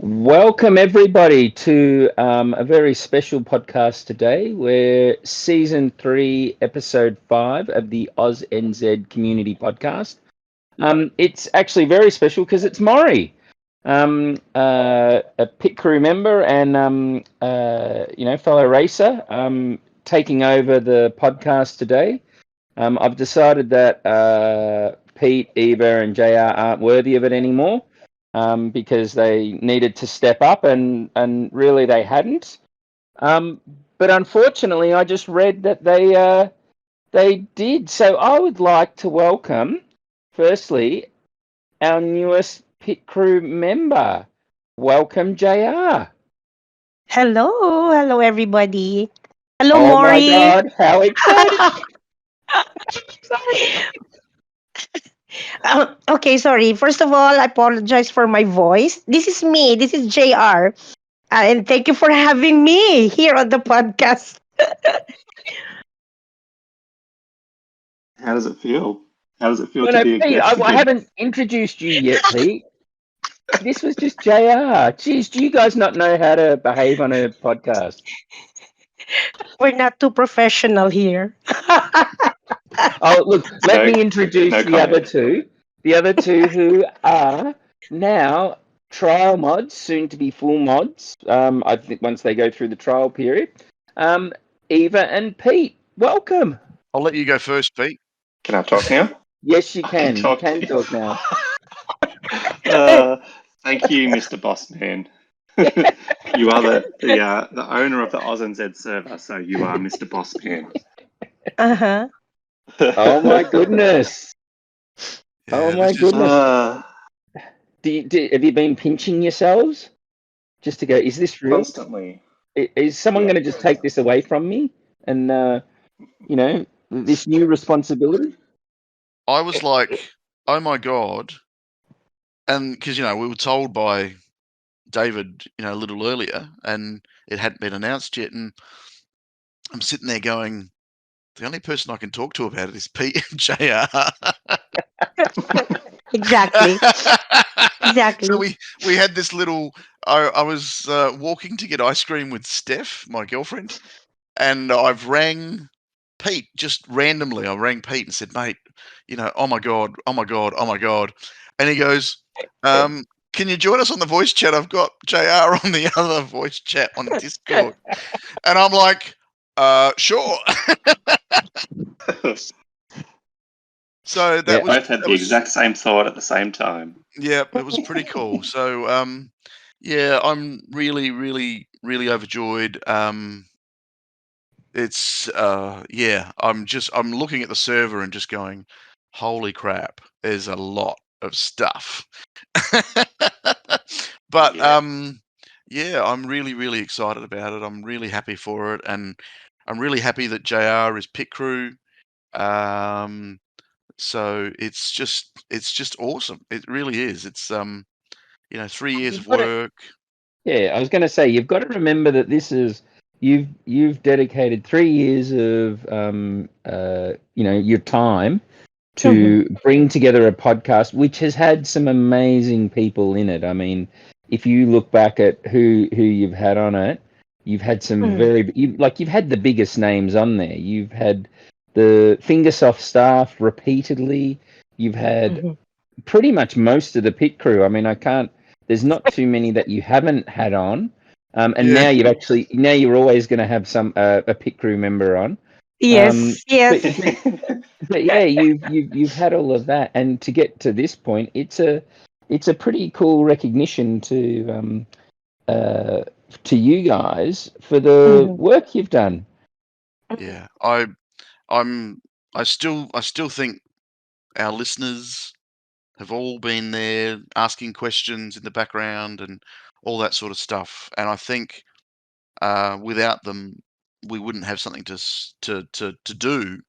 Welcome everybody to a very special podcast today. We're season 3, episode 5 of the Oz NZ Community Podcast. It's actually very special because it's Mori, a Pitcrew member and fellow racer, taking over the podcast today. I've decided that Pete, Eva, and JR aren't worthy of it anymore. Because they needed to step up and really they hadn't. But unfortunately, I just read that they did. So I would like to welcome, firstly, our newest pit crew member. Welcome, JR. Hello everybody. Hello, Oh my Mori. God, how exciting! Okay, sorry. First of all, I apologize for my voice. This is me. This is JR. And thank you for having me here on the podcast. How does it feel? How does it feel Well, to no, be a Pete, guest I again? haven't introduced you yet, Pete. This was just JR. Geez, do you guys not know how to behave on a podcast? We're not too professional here. Oh, look, let No, me introduce no the other comment. two. The other two who are now trial mods, soon to be full mods. I think once they go through the trial period. Eva and Pete, welcome. I'll let you go first, Pete. Can I talk now? Yes, you I can can. You talk can now. talk now. Thank you, Mr. Bossman. You are the owner of the Oz NZ server, so you are Mr. Bossman. Uh-huh. Oh my goodness. Oh Yeah, my this is goodness. Have you been pinching yourselves just to go? Is this real? constantly. Is someone Yeah. going to just take this away from me? And this new responsibility. I was like, oh my God. And because, we were told by David, a little earlier, and it hadn't been announced yet. And I'm sitting there going, the only person I can talk to about it is Pete and JR. Exactly. Exactly. So we had this little. I was walking to get ice cream with Steph, my girlfriend, and I've rang Pete just randomly. I rang Pete and said, "Mate, oh my God, oh my God, oh my God," and he goes, "Can you join us on the voice chat? I've got JR on the other voice chat on Discord," and I'm like, "Sure." So that was Both had the exact same thought at the same time. Yeah, it was pretty cool. So yeah, I'm really, really, really overjoyed. It's I'm looking at the server and just going, holy crap, there's a lot of stuff. But Yeah. I'm really, really excited about it. I'm really happy for it, and I'm really happy that JR is pit crew. So it's just awesome. It really is. It's 3 years of work. Yeah, I was going to say you've got to remember that this is you've dedicated 3 years of your time to bring together a podcast which has had some amazing people in it. I mean, if you look back at who you've had on it, you've had some you've had the biggest names on there. You've had the Fingersoft staff repeatedly. You've had pretty much most of the pit crew. I mean, there's not too many that you haven't had on. And Yeah. now you're always going to have a pit crew member on. Yes. But yeah, you've had all of that, and to get to this point, it's a pretty cool recognition to you guys for the work you've done. Yeah. I still think our listeners have all been there asking questions in the background and all that sort of stuff. And I think without them, we wouldn't have something to do.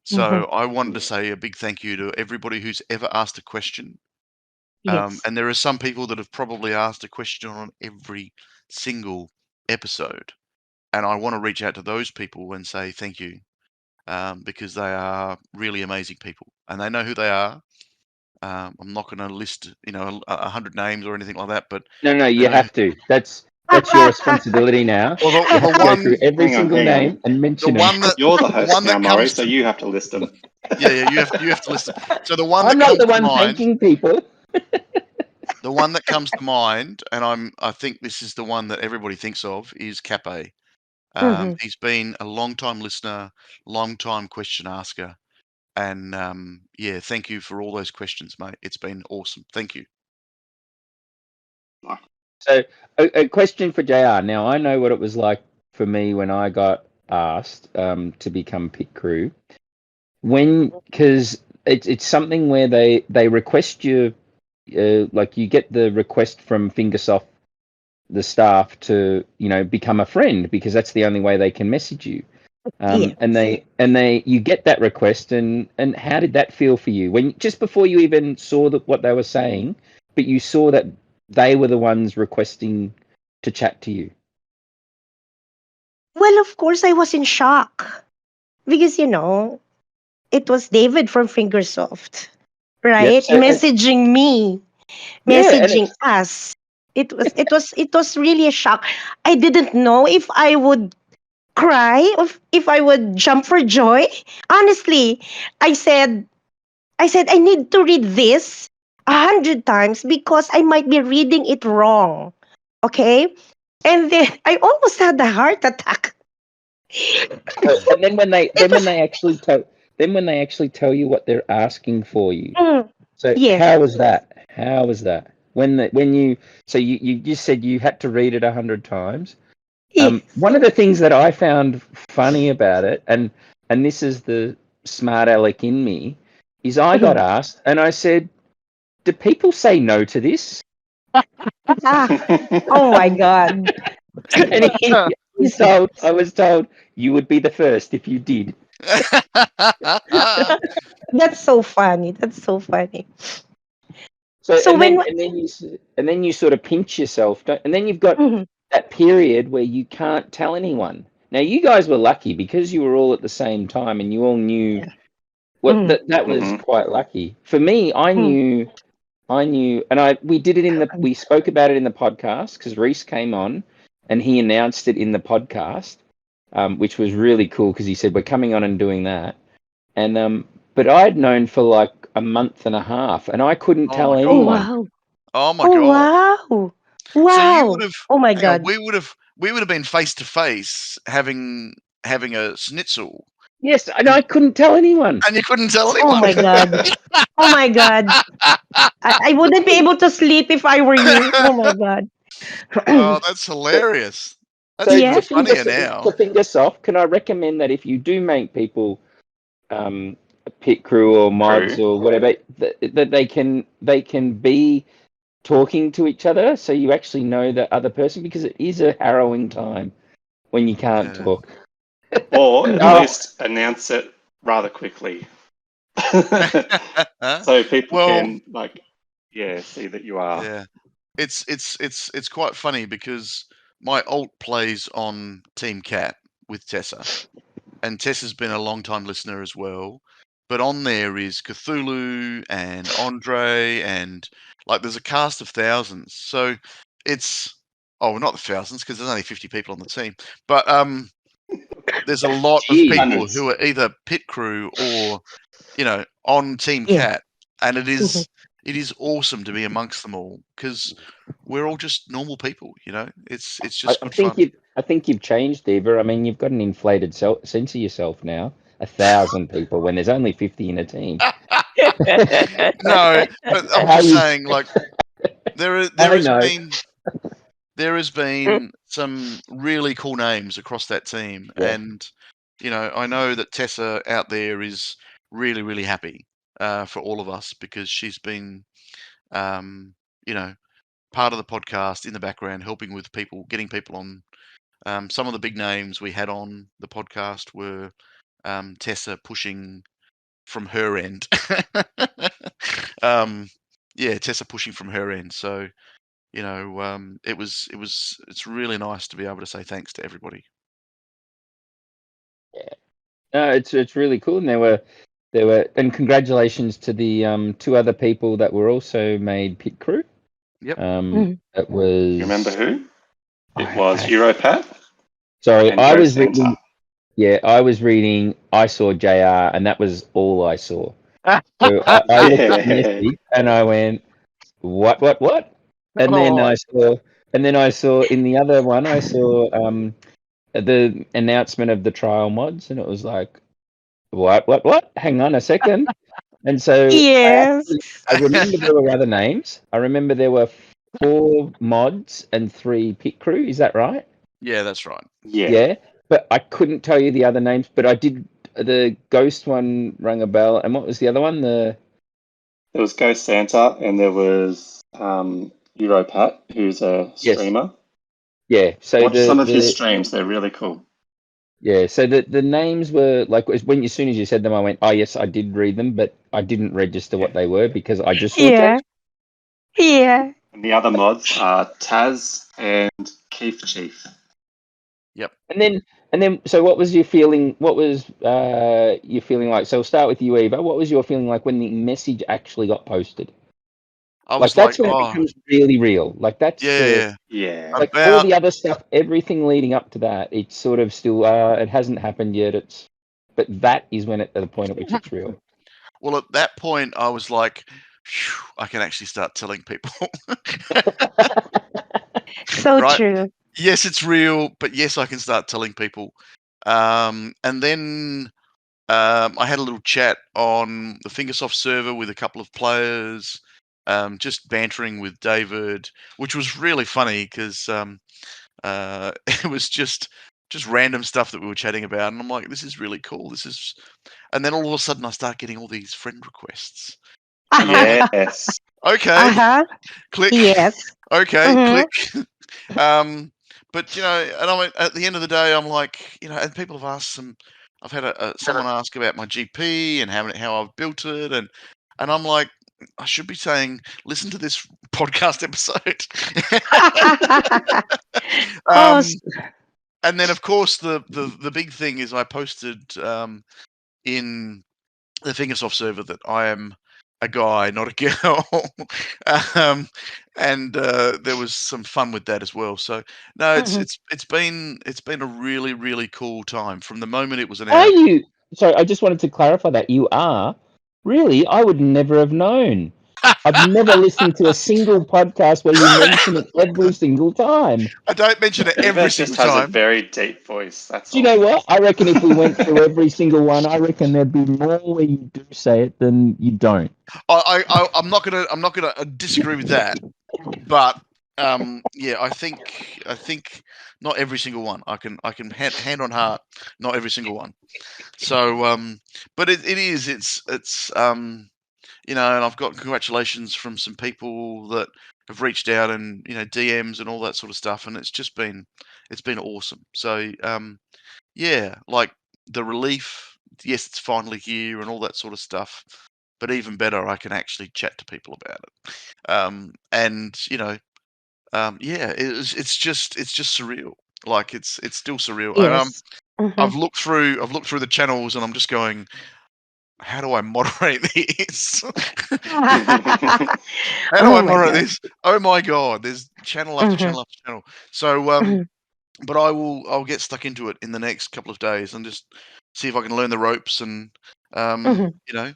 So I wanted to say a big thank you to everybody who's ever asked a question. Yes. And there are some people that have probably asked a question on every single episode. And I want to reach out to those people and say thank you, because they are really amazing people and they know who they are. I'm not going to list, 100 names or anything like that, but No, you there have to. That's your responsibility now. well, You have to go through every Hang on, single hang on. name and the mention them. one that You're the the host one now, that Mori, comes so you have to list them. yeah, you have to list them. So the one I'm that not comes the to one mind, thanking people. the one that comes to mind, and I think this is the one that everybody thinks of, is Cape. Mhm. He's been a long time listener, long time question asker, and yeah, thank you for all those questions, mate. It's been awesome. Thank you. So, a question for JR. Now, I know what it was like for me when I got asked to become Pitcrew. Because it's something where they request you, like you get the request from Fingersoft, the staff, to become a friend, because that's the only way they can message you. Yeah. And you get that request, and how did that feel for you when just before you even saw what they were saying, but you saw that they were the ones requesting to chat to you? Well, of course, I was in shock because it was David from Fingersoft, Yep. right? So Messaging me, yeah, and messaging us. It was really a shock. I didn't know if I would cry or if I would jump for joy. Honestly, I said I need to read this 100 times because I might be reading it wrong. Okay? And then I almost had a heart attack. and then when they It was actually tell you what they're asking for you. mm, So yes. how was that? How was that? When you you just said you had to read it 100 times. Yes. One of the things that I found funny about it, and this is the smart aleck in me, is I got asked, and I said, "Do people say no to this?" Ah, oh my god. And I was told you would be the first if you did. That's so funny. That's so funny. So So when and then you sort of pinch yourself, and then you've got Mhm, that period where you can't tell anyone. Now you guys were lucky because you were all at the same time and you all knew yeah. what Mhm, that was Mhm. quite lucky. For me, mhm. I knew, and we did it we spoke about it in the podcast because Reese came on and he announced it in the podcast, which was really cool because he said we're coming on and doing that. And but I'd known for like a month and a half, and I couldn't Oh tell my Oh god. anyone. wow. Oh my Oh god. wow. So you would Wow. have Oh my hang on, god. we would have been face to face having a schnitzel, Yes, and and I couldn't tell anyone. you couldn't tell Oh anyone. my god. Oh my god. I wouldn't be able to sleep if I were you. Oh my god. Oh, that's hilarious. That's So even Yeah. funnier now. to Fingersoft, can I recommend that if you do make people pit crew or mods True. or whatever, that they can be talking to each other, so you actually know the other person, because it is a harrowing time when you can't Yeah. talk. Or at Oh, least announce it rather quickly. So people Well, can see that you are. yeah. It's quite funny because my alt plays on Team Cat with Tessa, and Tessa's been a long time listener as well. But on there is Cthulhu and Andre, and like there's a cast of thousands. So it's not the thousands because there's only 50 people on the team, but there's a lot of gee. people Hundreds. who are either pit crew or on Team Yeah. Cat, and it Mhm. is awesome to be amongst them all because we're all just normal people. It's I, just I good think fun. you've I think you've changed, Eva. I mean, you've got an inflated sense of yourself now. 1,000 people when there's only 50 in a team. No, but I'm How just you? saying, like there I has know. been some really cool names across that team, Yeah. and I know that Tessa out there is really really happy for all of us because she's been um, you know part of the podcast in the background, helping with people, getting people on. Some of the big names we had on the podcast were Tessa pushing from her end. Yeah, Tessa pushing from her end. So it's really nice to be able to say thanks to everybody. No, it's really cool, and there there were, and congratulations to the 2 other people that were also made Pitcrew. Yep. It was. You remember who? It I- was I- Europat Sorry, and I Ghost was Santa. reading. Yeah, I was reading. I saw JR, and that was all I saw. So I looked at the Yeah. message and I went, what? And then I saw in the other one, I saw the announcement of the trial mods, and it was like, what? Hang on a second. And so Yes. I remember there were other names. I remember there were 4 mods and 3 pit crew. Is that right? Yeah, that's right. Yeah. But I couldn't tell you the other names. But I did. The ghost one rang a bell. And what was the other one? There was Ghost Santa and there was Europat, who's a streamer. Yeah. So Watch some of his streams; they're really cool. Yeah, so the names were like when as soon as you said them, I went, oh yes, I did read them, but I didn't register what they were because I just saw Yeah. James. Yeah. And the other mods are Taz and Keith Chief. And then, so what was your feeling? What was your feeling like? So we'll start with you, Eva. What was your feeling like when the message actually got posted? I Like was that's like, when it oh, becomes really real. Like that's yeah. Yeah. like all the other stuff, everything leading up to that, it's sort of still it hasn't happened yet. But that is when at the point at which it's real. Well, at that point, I was like, phew, I can actually start telling people. So Right? true. Yes, it's real, but yes, I can start telling people. And then I had a little chat on the Fingersoft server with a couple of players, just bantering with David, which was really funny because it was just random stuff that we were chatting about, and I'm like, this is really cool. And then all of a sudden, I start getting all these friend requests. And I'm like, Yes. okay, click. Yes. Okay, Mhm. click. But and at the end of the day, I'm like, and people have asked I've had someone ask about my GP and how I've built it, and I'm like, I should be saying, listen to this podcast episode. Oh, And then, of course, the big thing is I posted in the Fingersoft server that I am a guy, not a girl, and there was some fun with that as well. So no, it's been a really, really cool time from the moment it was Are announced. you? Sorry, I just wanted to clarify that you are. Really, I would never have known. I've never listened to a single podcast where you mention it every single time. I don't mention it Eva every just single has a time. very deep voice. That's Do you all. know what? I reckon if we went through every single one, I reckon there'd be more where you do say it than you don't. I'm not gonna disagree with that, but yeah, I think not every single one. I can hand on heart, not every single one. So but it's and I've got congratulations from some people that have reached out and DMs and all that sort of stuff, and it's been awesome. So yeah, like the relief, yes, it's finally here and all that sort of stuff. But even better, I can actually chat to people about it. And yeah, it's just surreal. Like it's still surreal. And yes. I've looked through the channels and I'm just going, how do I moderate this? How do I Oh my moderate God. this? Oh my god, there's channel after channel after channel. So but I'll get stuck into it in the next couple of days and just see if I can learn the ropes and You do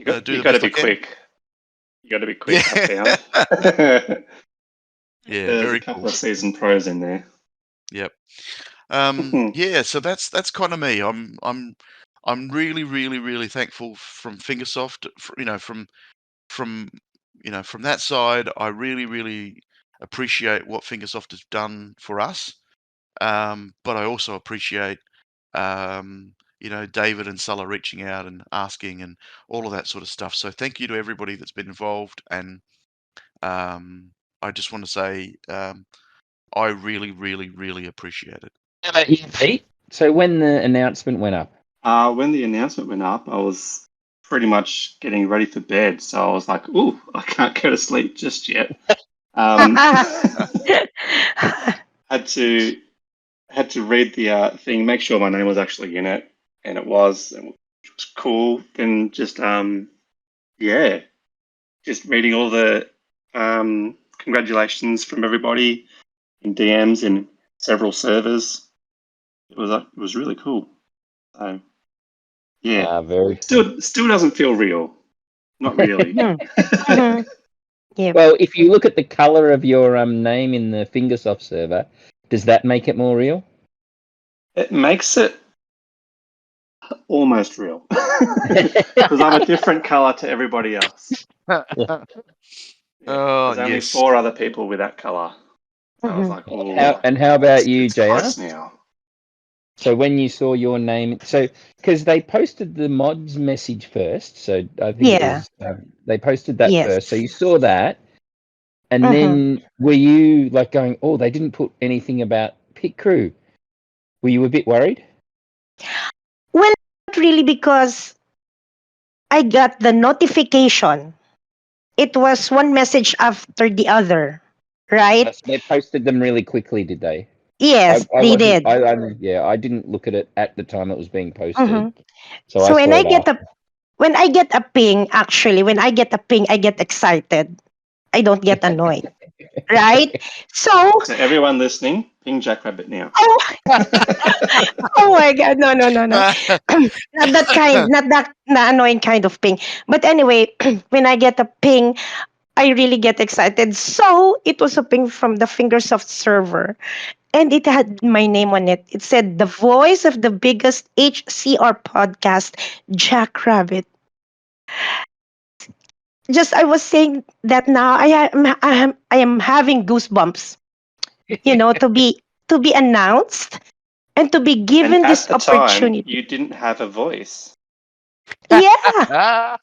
got the to best be I can. quick. You got to be quick. I Yeah. found. Yeah, There's very a couple cool. of seasoned pros in there. Yep. Yeah, so that's kind of me. I'm really, really, really thankful from Fingersoft. From from that side, I really, really appreciate what Fingersoft has done for us. But I also appreciate David and Sulla reaching out and asking and all of that sort of stuff. So thank you to everybody that's been involved, and I just want to say I really, really, really appreciate it. How about you, Pete? So when the announcement went up, When the announcement went up, I was pretty much getting ready for bed, so I was like, "Ooh, I can't go to sleep just yet." Had to read the thing, make sure my name was actually in it, and it was. And which was cool. Then just just reading all the congratulations from everybody in DMs and several servers. It was really cool. So yeah, Very still doesn't feel real. Not really. Mhm. Yeah. well. If you look at the color of your name in the Fingersoft server, does that make it more real? It makes it almost real because I'm a different color to everybody else. Oh, There's only yes. 4 other people with that color. So I was like, oh, How about you, it's JR? close now. So when you saw your name, because they posted the mods message first, so I think it Yeah. was they posted that Yes. first. So you saw that, and Mhm. then were you like going, "Oh, they didn't put anything about Pitcrew"? Were you a bit worried? Well, not really, because I got the notification. It was one message after the other, right? They posted them really quickly, did they? Yes, I they wasn't. did. I didn't look at it at the time it was being posted, Mhm. so I So saw it after. when I get a ping, actually, when I get a ping, I get excited. I don't get annoyed, right? So, So everyone listening, ping Jackrabbit now. oh, oh my god, no, no, no, no. Not that kind, not that annoying kind of ping. But anyway, when I get a ping, I really get excited. So it was a ping from the Fingersoft server, and it had my name on it. It said, "The voice of the biggest HCR podcast, Jackrabbit." Just I was saying that now, I am having goosebumps. To be announced and to be given And this at the time, opportunity. you didn't have a voice. Yeah.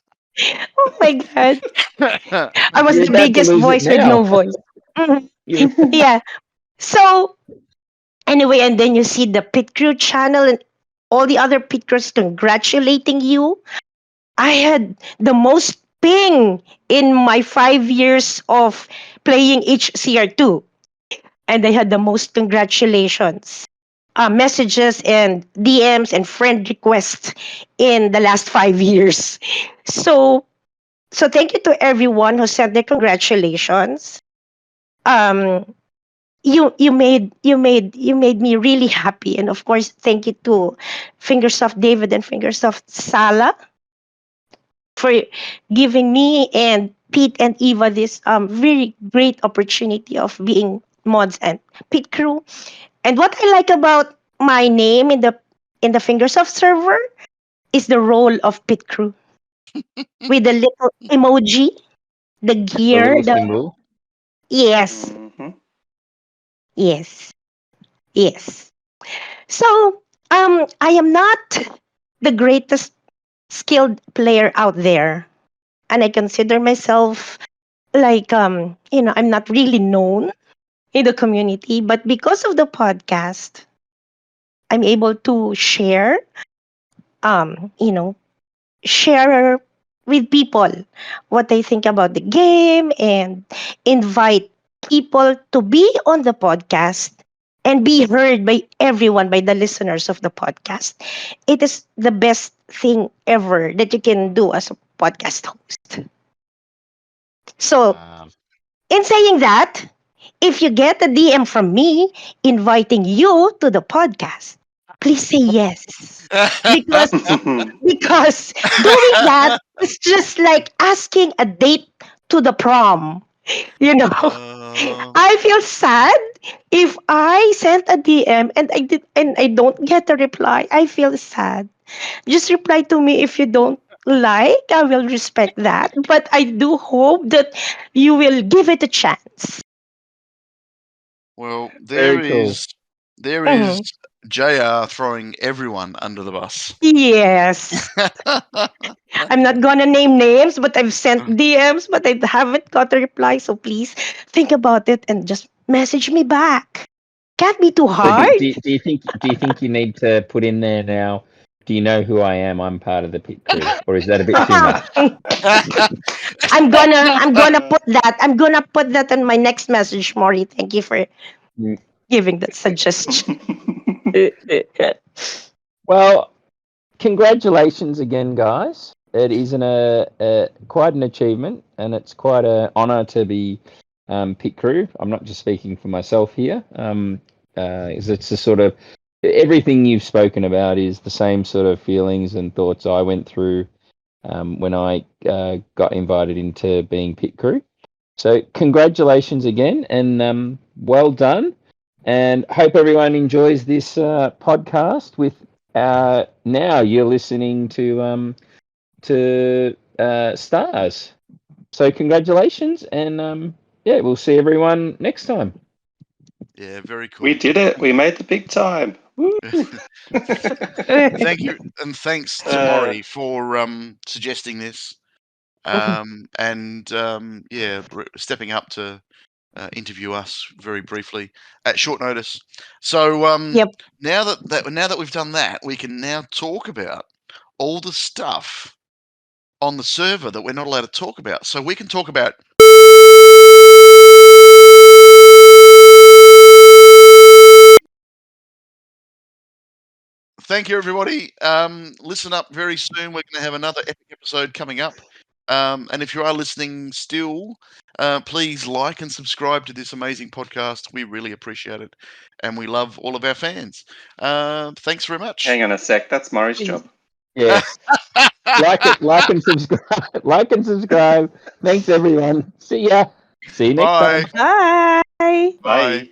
Oh my god. I was You're the about to biggest lose it voice with now. no voice. Mhm. You- Yeah. So anyway, and then you see the Pitcrew channel and all the other Pitcrews congratulating you. I had the most ping in my 5 years of playing HCR2. And I had the most congratulations messages and DMs and friend requests in the last 5 years. So thank you to everyone who sent their congratulations. Um, you made me really happy, and of course, thank you to Fingersoft David and Fingersoft Sala for giving me and Pete and Eva this very great opportunity of being mods and Pit crew. And what I like about my name in the Fingersoft server is the role of Pit crew with the little emoji, the the gear, little the symbol. yes, Mm-hmm. yes, yes. So I am not the greatest skilled player out there, and I consider myself like I'm not really known in the community, but because of the podcast, I'm able to um you know share with people what they think about the game and invite people to be on the podcast and be heard by everyone, by the listeners of the podcast. It is the best thing ever that you can do as a podcast host. So, in saying that, if you get a DM from me inviting you to the podcast, please say yes. Because because doing that is just like asking a date to the prom. You know, Uh, I feel sad if I sent a DM and I don't get a reply. I feel sad. Just reply to me if you don't like. I will respect that. But I do hope that you will give it a chance. well, Very cool. there is Mhm. JR throwing everyone under the bus. Yes. I'm not gonna name names, but I've sent DMs, but I haven't got a reply. So please think about it and just message me back. Can't be too So hard. do you think you need to put in there now? Do you know who I am? I'm part of the pit crew, or is that a bit too much? I'm gonna put that. I'm gonna put that in my next message, Mori. Thank you for Mm. giving that suggestion. Well, congratulations again, guys. It is quite an achievement, and it's quite an honour to be Pitcrew. I'm not just speaking for myself here. It's the sort of everything you've spoken about is the same sort of feelings and thoughts I went through when I got invited into being Pitcrew. So congratulations again, and well done. And hope everyone enjoys this podcast. With now you're listening to Stars. So congratulations, and yeah, we'll see everyone next time. Yeah, very cool. We did it. We made the big time. Woo. Thank you, and thanks to Mori for suggesting this, and stepping up to interview us very briefly at short notice. So Yep. now that we've done that, we can now talk about all the stuff on the server that we're not allowed to talk about. So we can talk about. Thank you, everybody. Listen up very soon. We're going to have another epic episode coming up. And if you are listening still, please like and subscribe to this amazing podcast. We really appreciate it. And we love all of our fans. Thanks very much. Hang on a sec. That's Murray's job. Yes. like and subscribe. Like and subscribe. Thanks, everyone. See ya. See you next time. Bye. Bye.